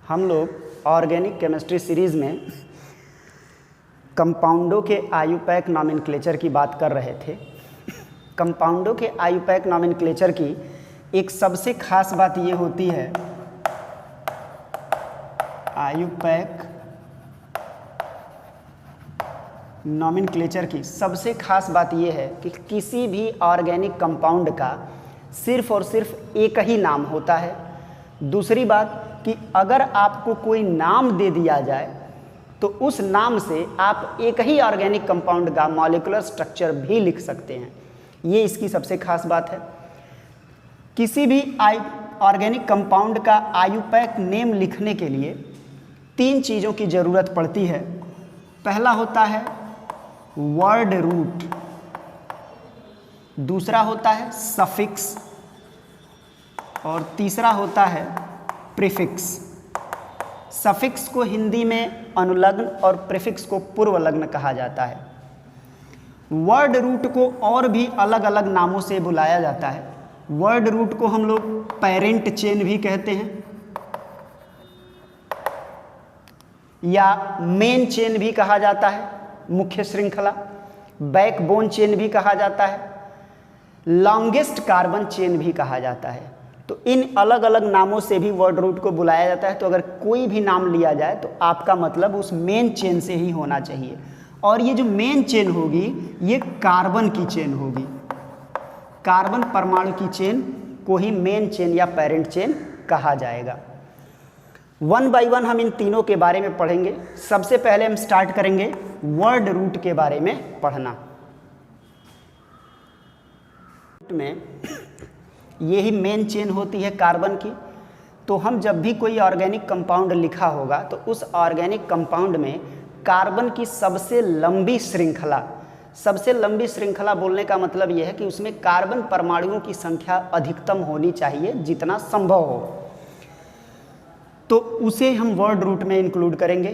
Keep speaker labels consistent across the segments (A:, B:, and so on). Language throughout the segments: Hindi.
A: हम लोग ऑर्गेनिक केमिस्ट्री सीरीज़ में कंपाउंडों के आयुपैक नॉमेनक्लेचर की बात कर रहे थे। कंपाउंडों के आयुपैक नॉमेनक्लेचर की एक सबसे खास बात ये होती है, आयुपैक नॉमेनक्लेचर की सबसे खास बात ये है कि किसी भी ऑर्गेनिक कंपाउंड का सिर्फ और सिर्फ एक ही नाम होता है। दूसरी बात कि अगर आपको कोई नाम दे दिया जाए तो उस नाम से आप एक ही ऑर्गेनिक कंपाउंड का मॉलिक्यूलर स्ट्रक्चर भी लिख सकते हैं। ये इसकी सबसे खास बात है। किसी भी ऑर्गेनिक कंपाउंड का आयुपैक नेम लिखने के लिए 3 चीज़ों की ज़रूरत पड़ती है। पहला होता है वर्ड रूट, दूसरा होता है सफिक्स और तीसरा होता है प्रीफिक्स। सफिक्स को हिंदी में अनुलग्न और प्रीफिक्स को पूर्वलग्न कहा जाता है। वर्ड रूट को और भी अलग अलग नामों से बुलाया जाता है। वर्ड रूट को हम लोग पेरेंट चेन भी कहते हैं या मेन चेन भी कहा जाता है, मुख्य श्रृंखला। बैकबोन चेन भी कहा जाता है, लॉन्गेस्ट कार्बन चेन भी कहा जाता है। तो इन अलग अलग नामों से भी वर्ड रूट को बुलाया जाता है। तो अगर कोई भी नाम लिया जाए तो आपका मतलब उस मेन चेन से ही होना चाहिए। और ये जो मेन चेन होगी ये कार्बन की चेन होगी। कार्बन परमाणु की चेन को ही मेन चेन या पेरेंट चेन कहा जाएगा। 1 बाय 1 हम इन तीनों के बारे में पढ़ेंगे। सबसे पहले हम स्टार्ट करेंगे वर्ड रूट के बारे में पढ़ना। में यही मेन चेन होती है कार्बन की। तो हम जब भी कोई ऑर्गेनिक कंपाउंड लिखा होगा तो उस ऑर्गेनिक कंपाउंड में कार्बन की सबसे लंबी श्रृंखला बोलने का मतलब यह है कि उसमें कार्बन परमाणुओं की संख्या अधिकतम होनी चाहिए जितना संभव हो, तो उसे हम वर्ड रूट में इंक्लूड करेंगे।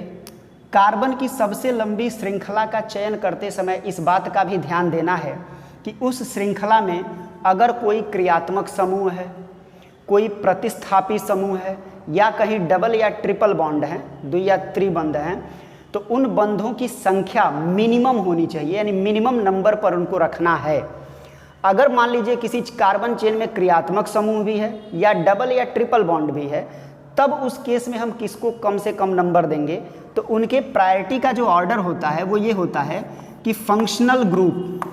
A: कार्बन की सबसे लंबी श्रृंखला का चयन करते समय इस बात का भी ध्यान देना है कि उस श्रृंखला में अगर कोई क्रियात्मक समूह है, कोई प्रतिस्थापी समूह है या कहीं डबल या ट्रिपल बॉन्ड हैं, 2 या 3 बंध हैं, तो उन बंधों की संख्या मिनिमम होनी चाहिए, यानी मिनिमम नंबर पर उनको रखना है। अगर मान लीजिए किसी कार्बन चेन में क्रियात्मक समूह भी है या डबल या ट्रिपल बॉन्ड भी है, तब उस केस में हम किसको कम से कम नंबर देंगे? तो उनके प्रायोरिटी का जो ऑर्डर होता है वो ये होता है कि फंक्शनल ग्रुप,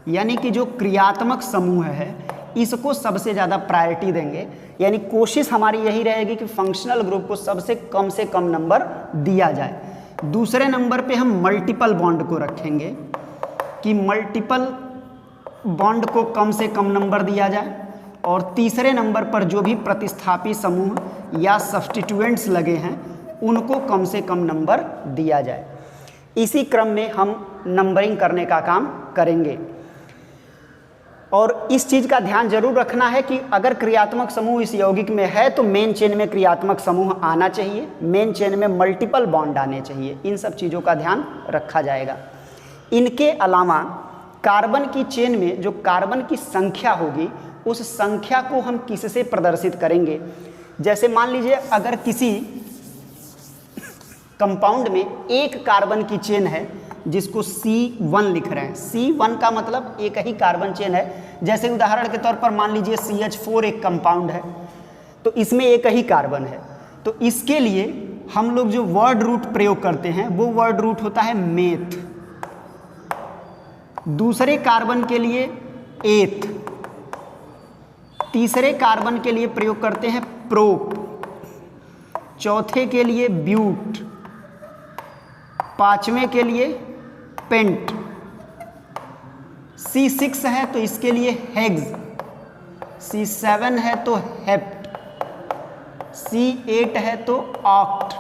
A: यानी कि जो क्रियात्मक समूह है इसको सबसे ज़्यादा प्रायोरिटी देंगे। यानी कोशिश हमारी यही रहेगी कि फंक्शनल ग्रुप को सबसे कम नंबर दिया जाए। दूसरे नंबर पे हम मल्टीपल बॉन्ड को रखेंगे कि मल्टीपल बॉन्ड को कम से कम नंबर दिया जाए। और तीसरे नंबर पर जो भी प्रतिस्थापी समूह या सब्स्टिट्यूएंट्स लगे हैं उनको कम से कम नंबर दिया जाए। इसी क्रम में हम नंबरिंग करने का काम करेंगे। और इस चीज़ का ध्यान जरूर रखना है कि अगर क्रियात्मक समूह इस यौगिक में है तो मेन चेन में क्रियात्मक समूह आना चाहिए, मेन चेन में मल्टीपल बॉन्ड आने चाहिए। इन सब चीज़ों का ध्यान रखा जाएगा। इनके अलावा कार्बन की चेन में जो कार्बन की संख्या होगी उस संख्या को हम किससे प्रदर्शित करेंगे? जैसे मान लीजिए अगर किसी कंपाउंड में एक कार्बन की चेन है जिसको C1 लिख रहे हैं। C1 का मतलब एक ही कार्बन चेन है। जैसे उदाहरण के तौर पर मान लीजिए CH4 एक कंपाउंड है तो इसमें एक ही कार्बन है। तो इसके लिए हम लोग जो वर्ड रूट प्रयोग करते हैं वो वर्ड रूट होता है मेथ। दूसरे कार्बन के लिए एथ, तीसरे कार्बन के लिए प्रयोग करते हैं प्रोप, चौथे के लिए ब्यूट, पांचवें के लिए पेंट। C6 है तो इसके लिए हेक्स, C7 है तो हेप्ट, C8 है तो ऑक्ट,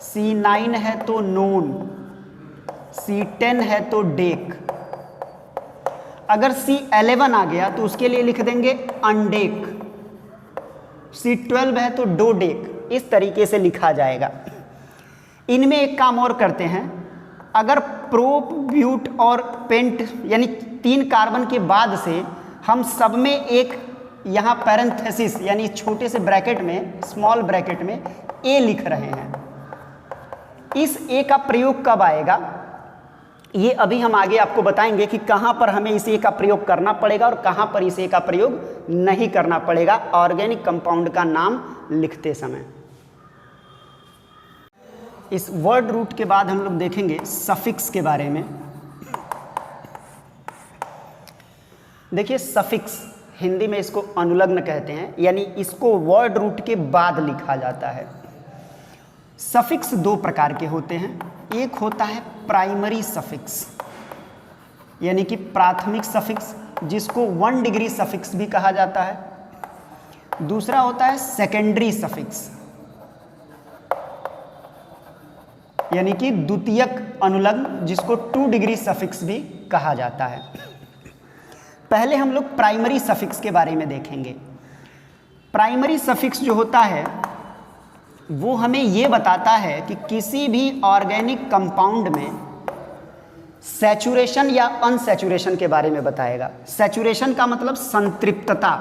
A: C9 है तो नोन, C10 है तो डेक। अगर C11 आ गया तो उसके लिए लिख देंगे अनडेक, C12 है तो डोडेक। इस तरीके से लिखा जाएगा। इनमें एक काम और करते हैं, अगर प्रोप, ब्यूट और पेंट यानी 3 कार्बन के बाद से हम सब में एक यहाँ पैरेंथेसिस यानी छोटे से ब्रैकेट में, स्मॉल ब्रैकेट में ए लिख रहे हैं। इस ए का प्रयोग कब आएगा ये अभी हम आगे आपको बताएंगे कि कहाँ पर हमें इस ए का प्रयोग करना पड़ेगा और कहाँ पर इस ए का प्रयोग नहीं करना पड़ेगा ऑर्गेनिक कंपाउंड का नाम लिखते समय। इस वर्ड रूट के बाद हम लोग देखेंगे सफिक्स के बारे में। देखिए सफिक्स हिंदी में इसको अनुलग्न कहते हैं, यानी इसको वर्ड रूट के बाद लिखा जाता है। सफिक्स दो प्रकार के होते हैं। एक होता है प्राइमरी सफिक्स यानी कि प्राथमिक सफिक्स, जिसको 1 डिग्री सफिक्स भी कहा जाता है। दूसरा होता है सेकेंडरी सफिक्स यानी कि द्वितीयक अनुलग्न, जिसको 2 डिग्री सफिक्स भी कहा जाता है। पहले हम लोग प्राइमरी सफिक्स के बारे में देखेंगे। प्राइमरी सफिक्स जो होता है वो हमें ये बताता है कि किसी भी ऑर्गेनिक कंपाउंड में सैचुरेशन या अनसैचुरेशन के बारे में बताएगा। सैचुरेशन का मतलब संतृप्तता,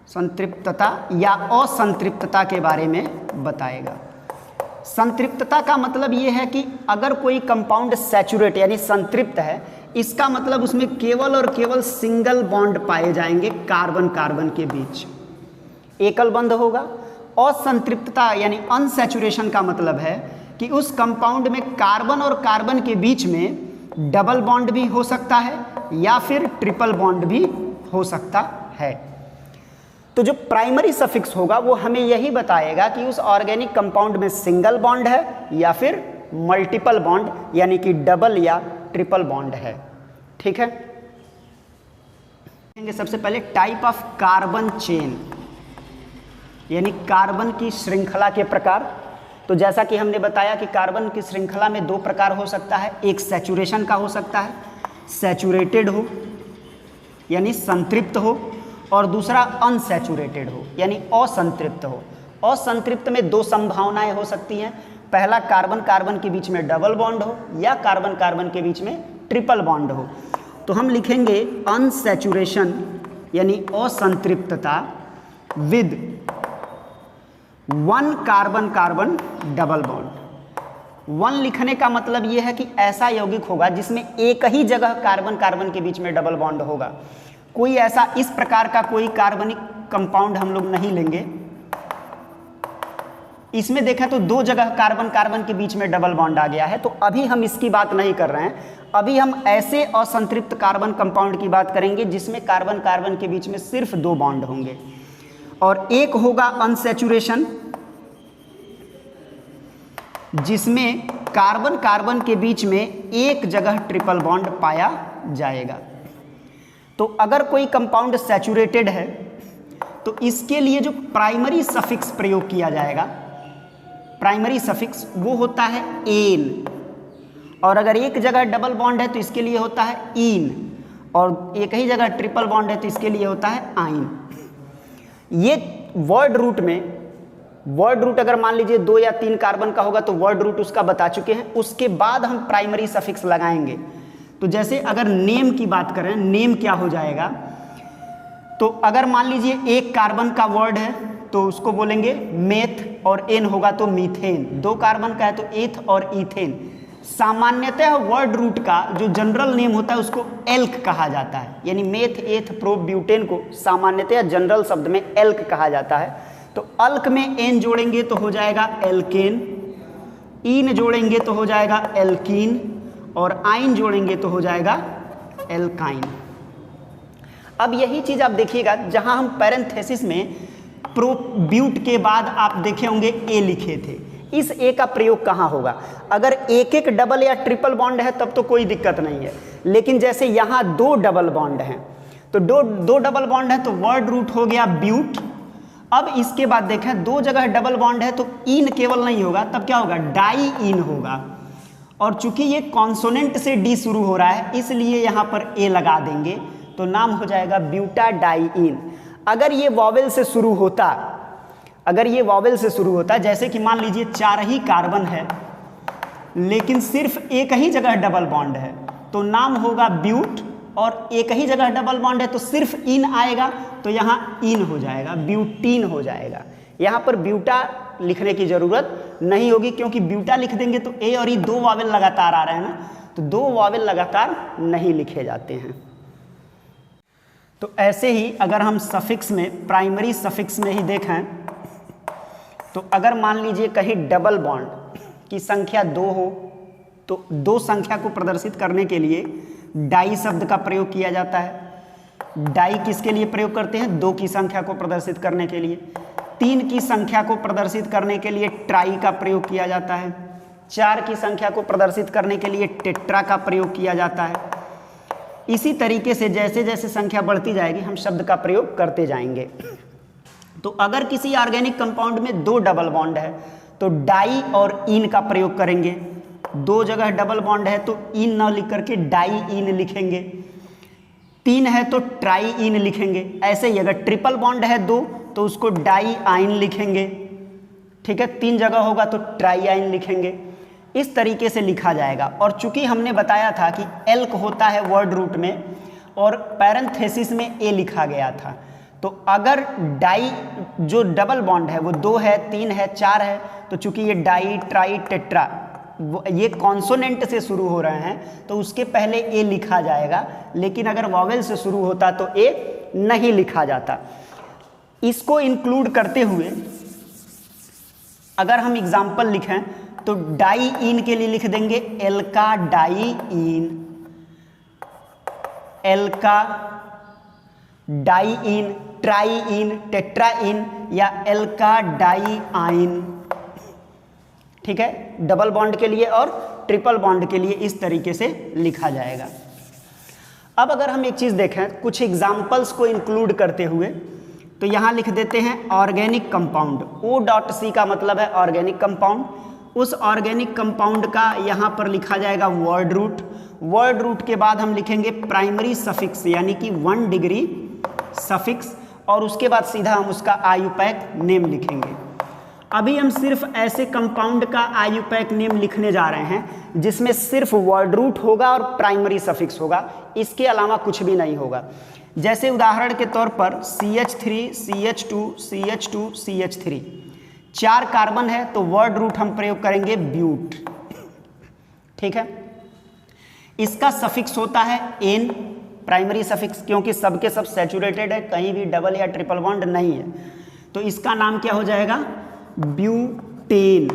A: संतृप्तता या असंतृप्तता के बारे में बताएगा। संतृप्तता का मतलब ये है कि अगर कोई कंपाउंड सैचुरेट यानी संतृप्त है, इसका मतलब उसमें केवल और केवल सिंगल बॉन्ड पाए जाएंगे कार्बन कार्बन के बीच, एकल बंध होगा। असंतृप्तता यानी अनसैचुरेशन का मतलब है कि उस कंपाउंड में कार्बन और कार्बन के बीच में डबल बॉन्ड भी हो सकता है या फिर ट्रिपल बॉन्ड भी हो सकता है। तो जो प्राइमरी सफिक्स होगा वो हमें यही बताएगा कि उस ऑर्गेनिक कंपाउंड में सिंगल बॉन्ड है या फिर मल्टीपल बॉन्ड यानी कि डबल या ट्रिपल बॉन्ड है। ठीक है, सबसे पहले टाइप ऑफ कार्बन चेन यानी कार्बन की श्रृंखला के प्रकार। तो जैसा कि हमने बताया कि कार्बन की श्रृंखला में 2 प्रकार हो सकता है। एक सैचुरेशन का हो सकता है, सैचुरेटेड हो यानी संतृप्त हो, और दूसरा अनसैचुरेटेड हो यानी असंतृप्त हो। असंतृप्त में 2 संभावनाएं हो सकती हैं। पहला कार्बन कार्बन के बीच में डबल बॉन्ड हो या कार्बन कार्बन के बीच में ट्रिपल बॉन्ड हो। तो हम लिखेंगे अनसैचुरेशन यानी असंतृप्तता with 1 carbon carbon double bond. 1 लिखने का मतलब यह है कि ऐसा यौगिक होगा जिसमें एक ही जगह कार्बन कार्बन के बीच में डबल बॉन्ड होगा। कोई ऐसा इस प्रकार का कोई कार्बनिक कंपाउंड हम लोग नहीं लेंगे। इसमें देखा तो 2 जगह कार्बन कार्बन के बीच में डबल बॉन्ड आ गया है, तो अभी हम इसकी बात नहीं कर रहे हैं। अभी हम ऐसे असंतृप्त कार्बन कंपाउंड की बात करेंगे जिसमें कार्बन कार्बन के बीच में सिर्फ 2 बॉन्ड होंगे। और एक होगा अनसैचुरेशन जिसमें कार्बन कार्बन के बीच में एक जगह ट्रिपल बॉन्ड पाया जाएगा। तो अगर कोई कंपाउंड सैचुरेटेड है तो इसके लिए जो प्राइमरी सफिक्स प्रयोग किया जाएगा, प्राइमरी सफिक्स वो होता है एन, और अगर एक जगह डबल बॉन्ड है तो इसके लिए होता है इन, और एक ही जगह ट्रिपल बॉन्ड है तो इसके लिए होता है आइन। ये वर्ड रूट में, वर्ड रूट अगर मान लीजिए 2 या 3 कार्बन का होगा तो वर्ड रूट उसका बता चुके हैं। उसके बाद हम प्राइमरी सफिक्स लगाएंगे। तो जैसे अगर नेम की बात करें, नेम क्या हो जाएगा, तो अगर मान लीजिए 1 कार्बन का वर्ड है तो उसको बोलेंगे मेथ, और एन होगा तो मीथेन। 2 कार्बन का है तो एथ और इथेन। सामान्यतः वर्ड रूट का जो जनरल नेम होता है उसको एल्क कहा जाता है, यानी मेथ एथ प्रो ब्यूटेन को सामान्यतः जनरल शब्द में एल्क कहा जाता है। तो अल्क में एन जोड़ेंगे तो हो जाएगा एल्केन, इन जोड़ेंगे तो हो जाएगा एल्कीन, और आइन जोड़ेंगे तो हो जाएगा एल्काइन। अब यही चीज आप देखिएगा, जहां हम पैरेंथेसिस में प्रोब्यूट के बाद आप देखे होंगे ए लिखे थे, इस ए का प्रयोग कहाँ होगा? अगर एक एक डबल या ट्रिपल बॉन्ड है तब तो कोई दिक्कत नहीं है, लेकिन जैसे यहाँ 2 डबल बॉन्ड हैं तो दो डबल बॉन्ड है तो वर्ड रूट हो गया ब्यूट। अब इसके बाद देखें 2 जगह डबल बॉन्ड है तो इन केवल नहीं होगा, तब क्या होगा? डाई इन होगा। और चूंकि ये कॉन्सोनेंट से डी शुरू हो रहा है इसलिए यहाँ पर ए लगा देंगे तो नाम हो जाएगा ब्यूटाडाइइन। अगर ये वॉवेल से शुरू होता, अगर ये वॉवेल से शुरू होता, जैसे कि मान लीजिए 4 ही कार्बन है लेकिन सिर्फ एक ही जगह डबल बॉन्ड है, तो नाम होगा ब्यूट और एक ही जगह डबल बॉन्ड है तो सिर्फ इन आएगा, तो यहाँ इन हो जाएगा, ब्यूटीन हो जाएगा। यहाँ पर ब्यूटा लिखने की ज़रूरत नहीं होगी, क्योंकि ब्यूटा लिख देंगे तो ए और ई दो वावेल लगातार आ रहे हैं ना, तो दो वावेल लगातार नहीं लिखे जाते हैं। तो ऐसे ही अगर हम सफिक्स में, प्राइमरी सफिक्स में ही देखें, तो अगर मान लीजिए कहीं डबल बॉन्ड की संख्या 2 हो, तो दो संख्या को प्रदर्शित करने के लिए डाई शब्द का प्रयोग किया जाता है। डाई किसके लिए प्रयोग करते हैं? 2 की संख्या को प्रदर्शित करने के लिए। 3 की संख्या को प्रदर्शित करने के लिए ट्राई का प्रयोग किया जाता है। 4 की संख्या को प्रदर्शित करने के लिए टेट्रा का प्रयोग किया जाता है। इसी तरीके से जैसे जैसे संख्या बढ़ती जाएगी हम शब्द का प्रयोग करते जाएंगे। तो अगर किसी ऑर्गेनिक कंपाउंड में 2 डबल बॉन्ड है तो डाई और इन का प्रयोग करेंगे। 2 जगह डबल बॉन्ड है तो इन न लिख करके डाई इन लिखेंगे। 3 है तो ट्राई इन लिखेंगे। ऐसे ही अगर ट्रिपल बॉन्ड है 2 तो उसको डाई आइन लिखेंगे। ठीक है, 3 जगह होगा तो ट्राई आइन लिखेंगे। इस तरीके से लिखा जाएगा। और चूंकि हमने बताया था कि एल्क होता है वर्ड रूट में और पैरेंथेसिस में ए लिखा गया था, तो अगर डाई जो डबल बॉन्ड है वो 2 है, 3 है, 4 है, तो चूंकि ये डाई, ट्राई, टेट्रा ये कॉन्सोनेंट से शुरू हो रहे हैं तो उसके पहले ए लिखा जाएगा, लेकिन अगर वॉवेल से शुरू होता तो ए नहीं लिखा जाता। इसको इंक्लूड करते हुए अगर हम एग्जाम्पल लिखें तो डाई इन के लिए लिख देंगे alkadiene, alkadiene, triene, tetraene या एल्का डाई आइन। ठीक है, डबल बॉन्ड के लिए और ट्रिपल बॉन्ड के लिए इस तरीके से लिखा जाएगा। अब अगर हम एक चीज़ देखें कुछ एग्जाम्पल्स को इंक्लूड करते हुए, तो यहाँ लिख देते हैं ऑर्गेनिक कंपाउंड। O.C का मतलब है ऑर्गेनिक कंपाउंड। उस ऑर्गेनिक कंपाउंड का यहाँ पर लिखा जाएगा वर्ड रूट। वर्ड रूट के बाद हम लिखेंगे प्राइमरी सफिक्स यानी कि 1 डिग्री सफिक्स, और उसके बाद सीधा हम उसका आयुपैक नेम लिखेंगे। अभी हम सिर्फ ऐसे कंपाउंड का आयुपैक नेम लिखने जा रहे हैं जिसमें सिर्फ वर्ड रूट होगा और प्राइमरी सफिक्स होगा, इसके अलावा कुछ भी नहीं होगा। जैसे उदाहरण के तौर पर CH3, CH2, CH2, CH3, 4 carbon है तो वर्ड रूट हम प्रयोग करेंगे ब्यूट। ठीक है, इसका सफिक्स होता है एन, प्राइमरी सफिक्स, क्योंकि सबके सब सैचुरेटेड है, कहीं भी डबल या ट्रिपल बॉन्ड नहीं है, तो इसका नाम क्या हो जाएगा? ब्यूटेन।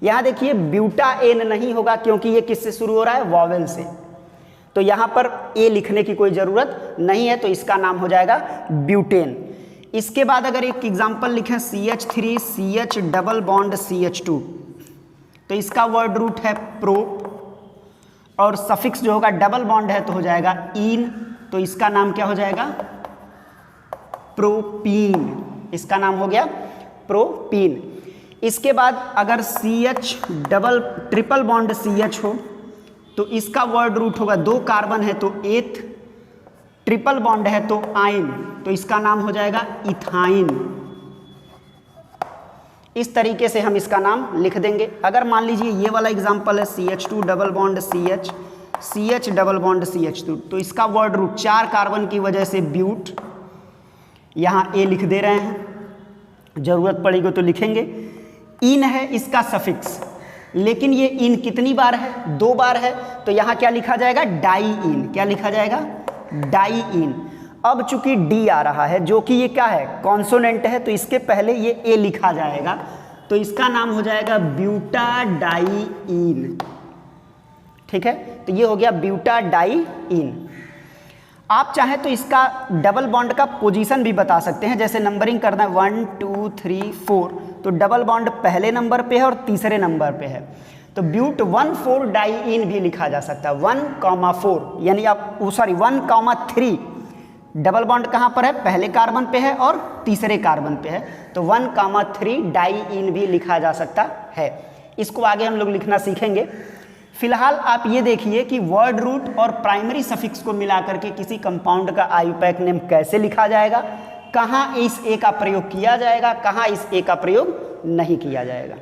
A: यहां देखिए ब्यूटा एन नहीं होगा क्योंकि ये किससे शुरू हो रहा है? वॉवेल से, तो यहां पर ए लिखने की कोई जरूरत नहीं है, तो इसका नाम हो जाएगा ब्यूटेन। इसके बाद अगर एक एग्जांपल लिखें CH3 CH double bond CH2, तो इसका वर्ड रूट है प्रो, और सफिक्स जो होगा डबल बॉन्ड है तो हो जाएगा इन, तो इसका नाम क्या हो जाएगा? प्रोपीन। इसका नाम हो गया प्रोपीन। इसके बाद अगर CH double triple bond CH हो तो इसका वर्ड रूट होगा, 2 कार्बन है तो एथ, ट्रिपल बॉन्ड है तो आइन, तो इसका नाम हो जाएगा इथाइन। इस तरीके से हम इसका नाम लिख देंगे। अगर मान लीजिए ये वाला एग्जांपल है CH2 double bond CH, CH double bond CH2, तो इसका वर्ड रूट 4 कार्बन की वजह से ब्यूट, यहाँ ए लिख दे रहे हैं, जरूरत पड़ेगी तो लिखेंगे। इन है इसका सफिक्स, लेकिन ये इन कितनी बार है? 2 बार है, तो यहाँ क्या लिखा जाएगा? डाई इन। क्या लिखा जाएगा? डाई इन। अब चूंकि डी आ रहा है जो कि ये क्या है? कॉन्सोनेंट है, तो इसके पहले ये ए लिखा जाएगा, तो इसका नाम हो जाएगा ब्यूटा डाई इन। ठीक है, तो ये हो गया ब्यूटा डाई इन। आप चाहें तो इसका डबल बॉन्ड का पोजीशन भी बता सकते हैं, जैसे नंबरिंग करना है 1 2 3 4, तो डबल बॉन्ड पहले नंबर पे है और तीसरे नंबर पे है, तो ब्यूट 1,4 डाई इन भी लिखा जा सकता है। 1,4 यानी आप 1,3 डबल बॉन्ड कहाँ पर है? पहले कार्बन पे है और तीसरे कार्बन पे है, तो 1,3 डाई इन भी लिखा जा सकता है। इसको आगे हम लोग लिखना सीखेंगे। फिलहाल आप ये देखिए कि वर्ड रूट और प्राइमरी सफिक्स को मिलाकर के किसी कंपाउंड का आयुपैक नेम कैसे लिखा जाएगा, कहाँ इस ए का प्रयोग किया जाएगा, कहाँ इस ए का प्रयोग नहीं किया जाएगा।